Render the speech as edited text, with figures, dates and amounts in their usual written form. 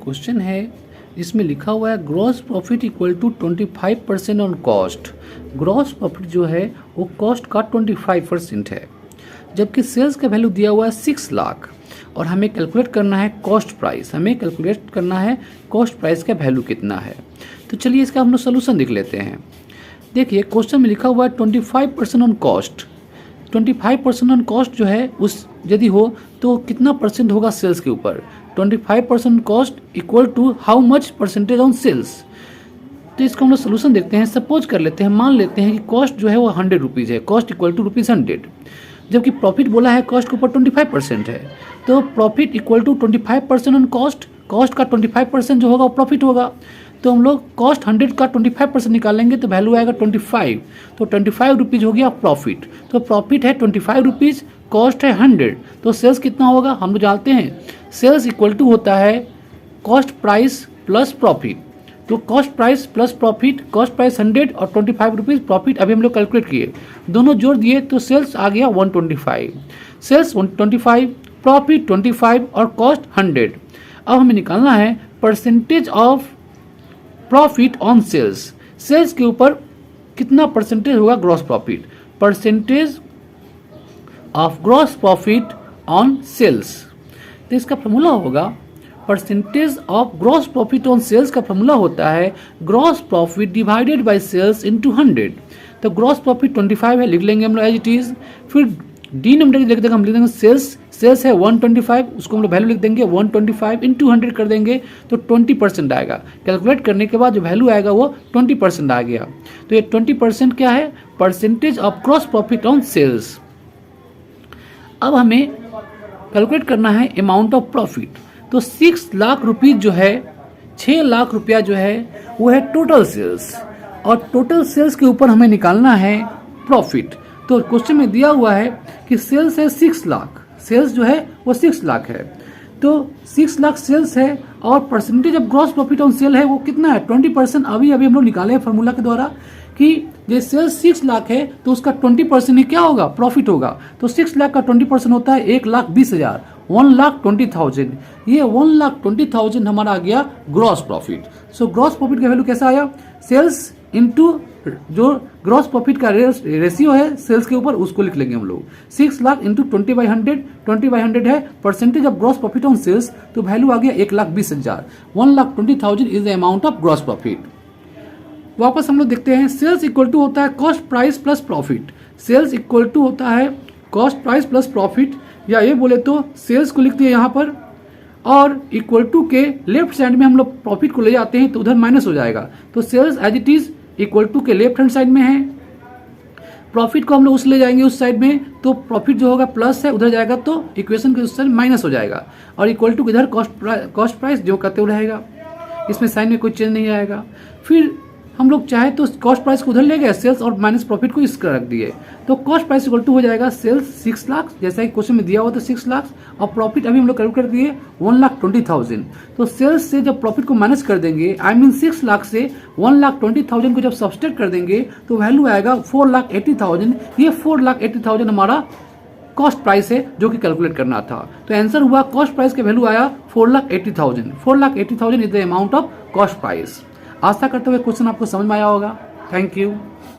Question है जिसमें लिखा हुआ है gross profit equal to 25% on cost. Gross profit जो है वो कॉस्ट का 25% है, जबकि सेल्स का वैल्यू दिया हुआ है 6 लाख और हमें कैलकुलेट करना है कॉस्ट प्राइस। हमें कैलकुलेट करना है कॉस्ट प्राइस का वैल्यू कितना है। तो चलिए इसका हम लोग सोल्यूशन देख लेते हैं। देखिए क्वेश्चन में लिखा हुआ है 25% ऑन कॉस्ट। 25% ऑन कॉस्ट जो है उस यदि हो तो कितना परसेंट होगा सेल्स के ऊपर। 25% cost equal to how much percentage on sales. तो इसका हम लोग सोल्यूशन देखते हैं। सपोज कर लेते हैं, मान लेते हैं कि कॉस्ट जो है वो 100 रुपीज़ है, कॉस्ट इक्वल टू ₹100, जबकि प्रॉफिट बोला है कॉस्ट के ऊपर 25% है। तो profit equal to 25% on cost, cost का 25% जो होगा वो प्रॉफिट होगा। तो हम लोग कॉस्ट 100 का 25% निकालेंगे तो वैल्यू आएगा 25। तो 25 रुपीज़ हो गया प्रॉफिट। तो प्रॉफिट है 25 रुपीज़, कॉस्ट है 100, तो सेल्स कितना होगा हम लोग जानते हैं। सेल्स इक्वल टू होता है कॉस्ट प्राइस प्लस प्रॉफिट। तो cost price plus profit, cost price 100 और 25 रुपीज़ प्रॉफिट अभी हम लोग कैलकुलेट किए, दोनों जोड़ दिए तो सेल्स आ गया 125। सेल्स 125, प्रॉफिट 25 और कॉस्ट 100। अब हमें निकालना है percentage of profit on sales. Sales के ऊपर कितना परसेंटेज होगा gross profit. Percentage of gross profit on sales. तो इसका फॉर्मूला होगा percentage of gross profit on sales का फॉर्मूला होता है gross profit divided by sales into 100। तो ग्रॉस प्रॉफिट 25 है, लिख लेंगे हम लोग एज इट इज। फिर डी नंबर लिख देंगे, हम लिख देंगे सेल्स, सेल्स है 125, उसको हम लोग वैल्यू लिख देंगे 125 इंटू 100 कर देंगे तो 20% आएगा। कैलकुलेट करने के बाद जो वैल्यू आएगा वो 20% आ गया। तो ये 20% क्या है, percentage of gross profit on sales. अब हमें कैलकुलेट करना है अमाउंट ऑफ प्रॉफिट। तो 6 लाख रुपीज़ जो है, 6 लाख रुपया जो है वो है टोटल सेल्स, और टोटल सेल्स के ऊपर हमें निकालना है प्रॉफिट। तो क्वेश्चन में दिया हुआ है कि सेल्स है 6 लाख, सेल्स जो है वो 6 लाख है। तो 6 लाख सेल्स है और percentage of gross profit on sale है वो कितना है 20%। अभी हम लोग निकाले हैं फार्मूला के द्वारा कि जो सेल्स 6 लाख है तो उसका 20% ही क्या होगा, प्रॉफिट होगा। तो 6 लाख का 20% होता है 1,20,000, 1,20,000। ये 1,20,000 हमारा आ गया gross profit. So gross profit का वैल्यू कैसा आया, सेल्स इंटू जो ग्रॉस प्रॉफिट का रेशियो है सेल्स के ऊपर उसको लिख लेंगे हम लोग। 6 लाख इंटू 20/100, 20/100 है percentage of gross profit on sales, तो वैल्यू आ गया 1,20,000। 1,20,000 is the amount of gross profit. वापस हम लोग देखते हैं, सेल्स इक्वल टू होता है cost price plus profit. Sales equal to होता है कॉस्ट प्राइस प्लस प्रॉफिट, या ये बोले तो सेल्स को लिख दिए यहाँ पर और इक्वल टू के लेफ्ट साइड में हम लोग प्रॉफिट को ले जाते हैं तो उधर माइनस हो जाएगा। तो sales as it is equal to के लेफ्ट हैंड साइड में है, प्रॉफिट को हम लोग उस ले जाएंगे उस साइड में, तो प्रॉफिट जो होगा प्लस है उधर जाएगा तो इक्वेशन के उस साइड माइनस हो जाएगा, और इक्वल टू इधर कॉस्ट प्राइस जो करते हुए रहेगा, इसमें साइन में कोई चेंज नहीं आएगा। फिर हम लोग चाहे तो कॉस्ट प्राइस को उधर ले गए, सेल्स और माइनस प्रॉफिट को इसका रख दिए, तो कॉस्ट प्राइस इक्वल टू हो जाएगा सेल्स 6 लाख, जैसा कि क्वेश्चन में दिया हुआ था 6 लाख, और प्रॉफिट अभी हम लोग कैलकुलेट कर दिए 1,20,000। तो सेल्स से जब प्रॉफिट को माइनस कर देंगे, आई मीन 6 लाख से 1,20,000 को जब सब्सट्रैक्ट कर देंगे तो वैल्यू आएगा 4,80,000। ये 4,80,000 हमारा कॉस्ट प्राइस है जो कि कैलकुलेट करना था। तो आंसर हुआ कॉस्ट प्राइस का वैल्यू आया 4,80,000। 4,80,000 is the amount of cost price. आशा करते हुए क्वेश्चन आपको समझ में आया होगा। Thank you.